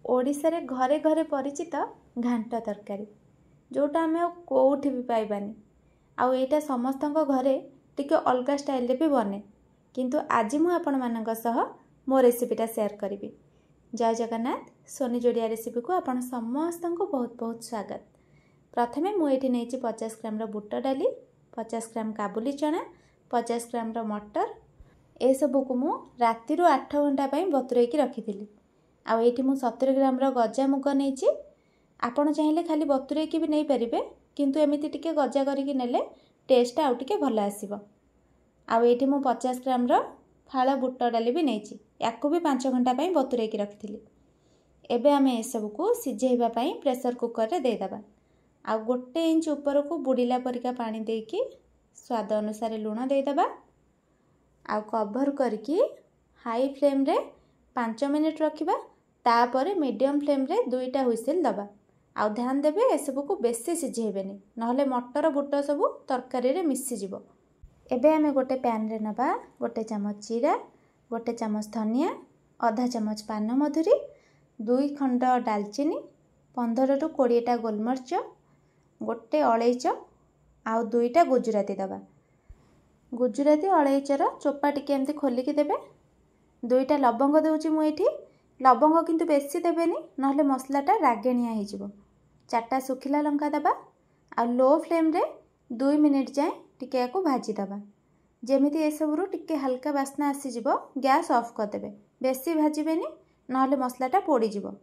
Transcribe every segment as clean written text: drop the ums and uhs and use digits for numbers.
ओडिशा रे घरे घरे परिचित घांट तरकारी जोटा आम कौटी भी पाइबानी आउ एटा समस्तଙ୍କ घरे टिके अलगा स्टाइल रे भी बने किंतु आज मु आपण मानक सह मो रेसिपीटा शेयर करी। जय जगन्नाथ सोनी जोड़िया रेसिपी को आपण समस्त को बहुत बहुत स्वागत। प्रथमे मुझे नहीं 50 ग्राम बुट डाली 50 ग्राम काबुली चना 50 ग्राम मटर ए सबू को मु राति 8 घंटा बतुरईकी रखी। आउ ये 70 ग्राम गजा मुग नहीं आपण चाहिए खाली बतुरईकी भी नहीं पारे किंतु एमती टिके गजा करके नेले टेस्ट आउ टिके भल आसीबो। आउ ये 50 ग्राम फाड़ बुट डाली भी नहीं या भी 5 घंटा बतुरईकी रखी। एबे आमे ए सब को सिझेइबा पई प्रेशर कुकर रे देदेबा। आउ 1 इंच ऊपर को बुड़ीला परिका पानी देकी स्वाद अनुसार लूण देदेबा। आउ कवर करके हाई फ्लेम रे 5 मिनिट रखिबा। तापर मीडियम फ्लेम रे 2टा हुइसिल दबा। आउ ध्यान देबे ए सब को बेसी सिझेइबेनी नहले मटर बुट सब तरकारी रे मिसी जिवो। एबे आमे गोटे पैन रे नबा 1 चामच जीरा 1 चामच धनिया आधा चामच पान मधुरी 2 खंड डालचीनी 15 ରୁ 20टा गोलमरिच गोटे अलैच आउ 2टा गुजराती दबा। गुजराती अलैचर चोपा टिके एमती खोलिकी देबे। 2टा लवंग देउची मु एठी लवंग किंतु बेसी देबेनी नहले मसलाटा रागेणिया हो जिवो। 4टा सुखिला लंका दबा आ लो फ्लेम रे 2 मिनिट जाए टिके याको भाजी दबा। जेमिति ए सबरु टिके हल्का बास्ना आसी जिवो गैस ऑफ कर देबे। बेसी भाजीबेनी नहले मसलाटा पोड़ी जिवो।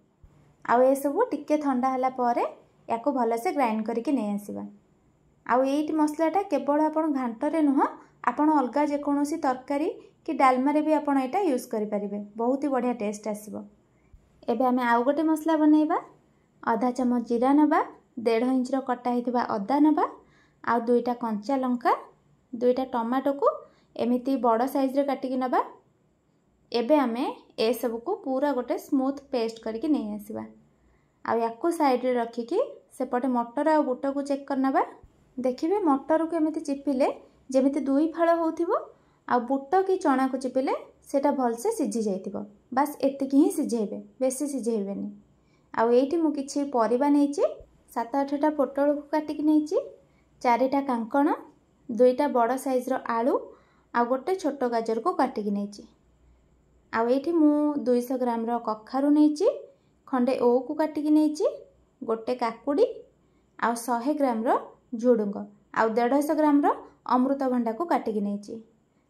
आउ ए सब टिके ठंडा हला पारे याको भलसे ग्राइंड करके नहीं आसीबा। आउ एइट मसलाटा केवल आपण घांटरे नुह आपण अलगा जेकोसी तरकारी कि डालमा रे भी आपण एटा यूज करि परिबे। बहुत ही बढ़िया टेस्ट आसीबो। एबे आमे आउ गोटे मसला बनेइबा। आधा चामच जीरा नबा 1.5 इंच रो कटा हितबा अदा नबा आउ 2टा कंचा लंका 2टा टमाटो को एमिति बड़ साइज रे काटिकी नबा। एबे आमे ए सब को पूरा गोटे स्मूथ पेस्ट करके नहीं आसीबा। आउ याको साइड रे रखिकी सेपटे मटर आ बुट को चेक करनबा। देखिबे मटर को एमिति चिपिले जेमिति 2 फाळ होउथिबो आ बुट की चना को चिपिले सेटा भलसे सिझी जाइतिबो। बस एतिकी ही सिझेइबे बेसी सिझेइबेनी। आउ एठी मु किछि परिबा नेइछि 7-8टा पोटल को काटिकी नेइछि 4टा कांकण 2टा बड़ साइज रो आलू आ गोटे छोट गाजर को काटिकी नेइछि। आउ एठी मु 200 ग्राम रो कखारु नेइछि खंडे ओ को काटिकी नेइछि गोटे काकुडी आउ 100 ग्राम रो झुडुंग आउ 150 ग्राम रो अमृतभंडा को काटिकी नेइछि।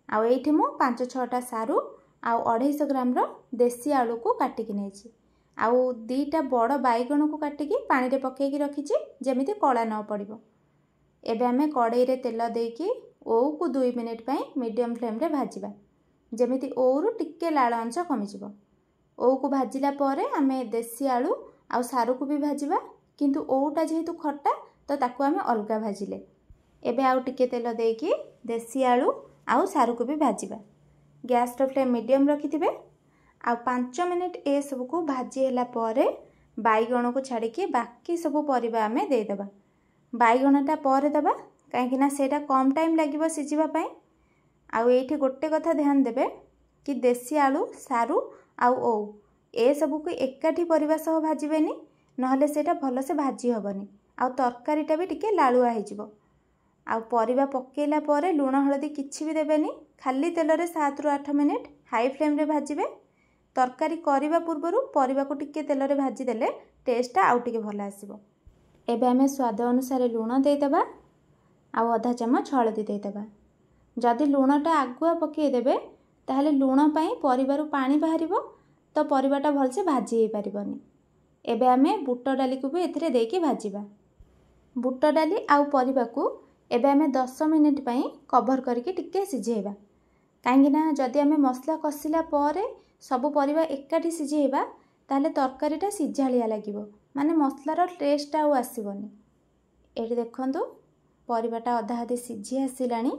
आउ एठी मु 5-6टा सारू आउ 250 ग्राम रो देसी आलू को काटिकी नेइछि। आउ 2टा बड़ बैगण को काटिकी पानी रे पकेइकी रखिछि जेमिति कळा न पड़िबो। एबे आमे कड़ाई रे तेल देकी ओ को 2 मिनिट पई मीडियम फ्लेम रे भाजिबा जेमिति ओरु टिके लाल अंश कमी जिवो। ओ को भाजिला परे आमे देसी आलू आउ सारू को भी भाजिबा किंतु ओटा जेहेतु खट्टा तो ताकू आमे अलगा भाजिले। एबे आउ टिके तेल देकी देसी आलू आउ सारू को भी भाजिबा। गैस रो फ्लेम मीडियम रखिथिबे। आउ 5 मिनिट ए सब को भाजी हैला परे बैगण को छाड़ी के बाकी सब परिबा आमे दे देबा। बैगणटा परे दबा काहेकि ना सेटा कम टाइम लागिबो सिझिबा पई। आउ एठी गोटे कथा ध्यान देबे कि देसी आलू सारू आउ ओ ए सब को एकाठी परिबा सह भाजिबेनी नहले सेटा भलो से भाजी हबनी आउ तरकारीटा भी टिके लालुआ हो जिवो। आउ परिबा पकेला परे लूण हळदी किछि भी देबेनी खाली तेल रे 7 ରୁ 8 मिनिट हाई फ्लेम रे भाजिबे। तरकारी करिबा पूर्वरु परिबा को टिके तेल रे भाजी देले टेस्टटा आउ टिके भल आसीबो। एबे आमे स्वाद अनुसार लूण दे देबा आउ आधा चामच हळदी दे देबा। जदि लूणटा आगुआ पके देबे ताहले लूण पई परिबारु पानी बाहरिबो तो परिबाटा भल से भाजी हे परिबनी। एबे आमे बुट डाली को भी एथिरे देकी भाजिबा। बुट डाली आउ परिबा को एबे आमे 10 मिनिट पई कवर करके टिके सिझेइबा। काहेकि ना जदि आमे मसला कसिला परे सब परिबा एकाठी सिझेइबा ताहले तरकारीटा सिझालिया लागिबो माने मसलार टेस्ट आउ आसीबनी। एठी देखंतु परिबाटा अधा आधि सिझी आसिलानी।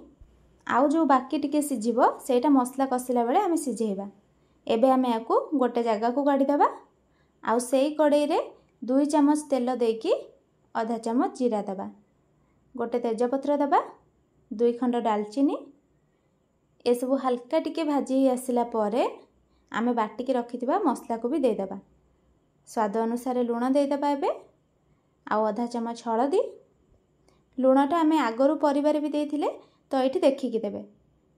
आउ जो बाकी टिके सिझिबो सेटा मसला कसिला बेले आमे सिझेइबा। एबे आमे याको गोटे जगह को गाड़ी दबा। आउ सेई कड़ाई रे 2 चामच तेल देकी आधा चामच जीरा दबा गोटे तेजपत्र दबा 2 खंड डालचीनी ए सब हल्का टिके भाजी आसिला परे आमे बाटिकी रखिथिबा मसला को भी दे दबा। स्वाद अनुसार लुण देदेबा एबे आउ आधा चमच हलदी लुणटा आम आगरू परिवार भी देइथिले तो ये देखिकी देवे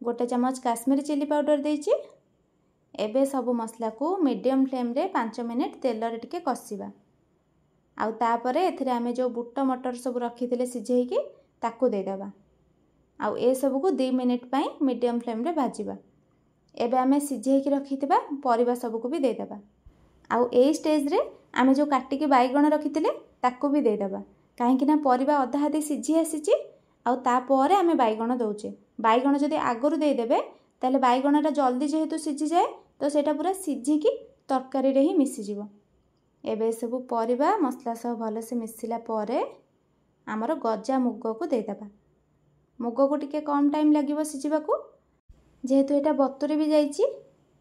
गोटे चमच काश्मीरी चिली पाउडर देइछि एबे सब मसला को मीडियम फ्लेम रे 5 मिनिट तेल रे टिके कसिबा आउ तापरे एथिरे आमे जो बुट मटर सब रखिथिले सिझेइकी ताकू देदेबा आउ ए सब को 2 मिनिट पई मीडियम फ्लेम रे भाजिबा एबे आमे सिझेइकी रखिथिबा परिबा सब को भी देदेबा आउ ए स्टेज रे आमे जो काटिकी बाइगण रखिथिले ताकू भी देदेबा कहीं ना परिबा अधा आधी सिझी आसीची आउ तापर आमे बाइगण दउचे बाइगण जदि आगरू देदेबे ताले बाइगणटा जल्दी जेहेतु सिझी जाए तो सेटा पूरा सिझिकी तरकारी रे ही मिसी जिवो एबे सब परिबा मसला सब भल से मिसिला परे आमर गजा मुग को देदेबा मुग को टिके कम टाइम लागिवो सिझिबाकू जेहेतु एटा बतुरी भी जाइछि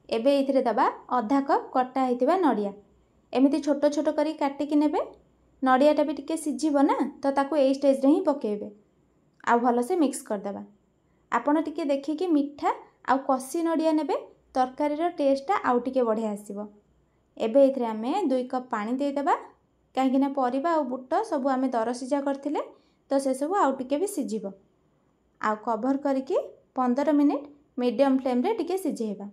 एबे एथिरे दबा आधा कप कटा हेतिबा नडिया एमिति छोट छोट करी काटिकी नेबे नडियाटा भी टिके सिझिबो ना तो ताकू ए स्टेज रे ही पकेबे आ भल से मिक्स करदेबा आपण टिके देखिकी मिठा आउ कसी नडिया नेबे तरकारी रो टेस्टटा आउ टिके बढ़िया आसीबो एबे एथिरे आमे 2 कप पानी देदेबा काहेकि ना परिबा आउ बुट सब आमे दर सिझा करथिले तो से सब आउ टिके भी सिझिबो आउ कवर करिकी 15 मिनिट मीडियम फ्लेम रे टिके सिझेइबा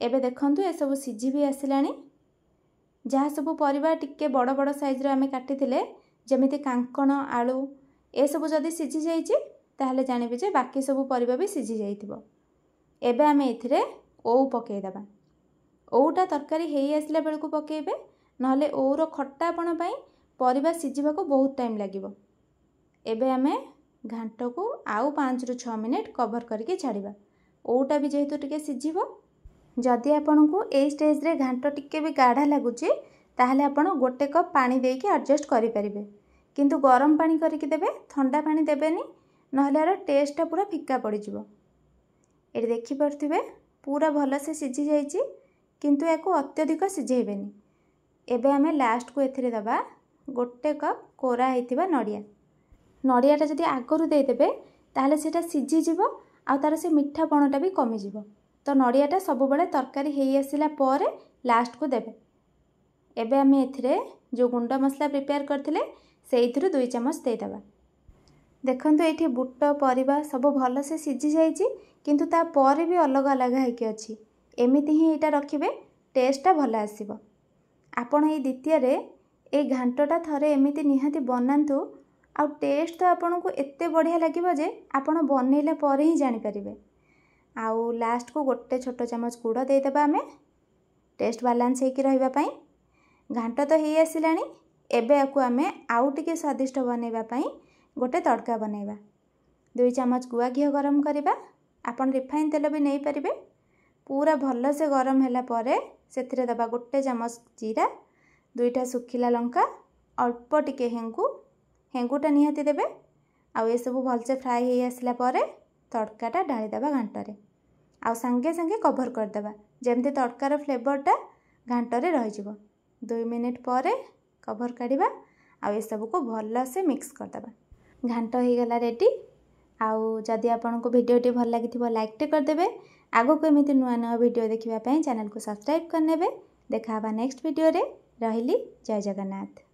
एबे देखंतु ए सब सिझी भी आसिलानी जहाँ सब परिबा टिके बड़ बड़ साइज रे आमे काटिथिले जेमिति कांकण आलू ए सब जदी सिझी जाइछि ताहले जानिबे जे बाकी सब परिबा भी सिझी जाइथिबो एबे आमे एथिरे ओउ पकेइ दबा ओउटा तरकारी हेई आसला बेलकु पकेइबे नहले ओउरो खट्टापण पई परिबा सिझिबाको बहुत टाइम लागिबो एबे आमे घांट को आउ 5 रु 6 मिनिट कवर करके छाड़िबा ओउटा भी जेहेतु टिके सिझिबो जदि आपनकु ए स्टेज रे घांट टिके भी गाढ़ा लागुची ताहले आपण गोटे कप पानी देके एडजस्ट करि परिबे किंतु गरम पानी करके देबे ठंडा पानी देबेनी नहले यार टेस्टटा पूरा फिका पड़ जिवो एटी देखि परथिबे पूरा भल से सिझी जाइछि किंतु याको अत्यधिक सिझेइबेनी एबे आमे लास्ट को एथिरे दबा गोटे कप कोरा हेतिबा नडिया नडियाटा जदि आगरू देदेबे ताहले सेटा सिझी जिवो आ तार से मिठापणटा भी कमी जिवो तो नडियाटा सब बेले तरकारी हेई आसिला परे लास्ट को देबे एबे आमे एथिरे जो गुंड मसला प्रिपेयर करथिले सेइथिरु 2 चम्मच देदेबा देखंतु एठी बुट परिबा सब भल से सिझी जाइछि किंतु ता परे भी अलग अलग हेकि अछि एमिति ही एटा रखिबे टेस्टटा भल आसीबो आपण ए द्वितीय रे ए घांटटा थरे एमिति निहाती बनांतु आ टेस्ट तो आपन को एते बढ़िया लागिबो जे आपण बनेला परे ही जानि परिबे आउ लास्ट को गोटे छोट चम्मच गुड़ देदेबा आमे टेस्ट बालांस हेकि रहिबा पई घांट तो हेई आसिलानी एबे आकु आमे आउ टिके स्वादिष्ट बनेबा पई गोटे तड़का बनेबा 2 चम्मच गुआ घी गरम करिबा आपण रिफाइन तेल भी नहीं परिबे पूरा भल से गरम हैला परे सेथिरे दबा गोटे चम्मच जीरा 2टा सुखिला लंका अल्प टिके हेंगुटा निहाती देबे आउ ए सब भल से फ्राई हेई आसिला परे तड़काटा ढाली देबा घांटरे आउ संगे संगे कवर कर देबा जेमते तड़कार फ्लेवरटा घांटरे रहि जिवो 2 मिनिट परे कवर काढिबा आउ ए सब को भल से मिक्स कर देबा घांट हो गला रेडी आउ जदि आपनको वीडियोटी भल लागिथिबो लाइक टे कर देबे आगो को एमिति नुआ नुआ वीडियो देखिबा पई चैनल को सब्सक्राइब कर नेबे देखा बा नेक्स्ट वीडियो रे रहिली जय जगन्नाथ।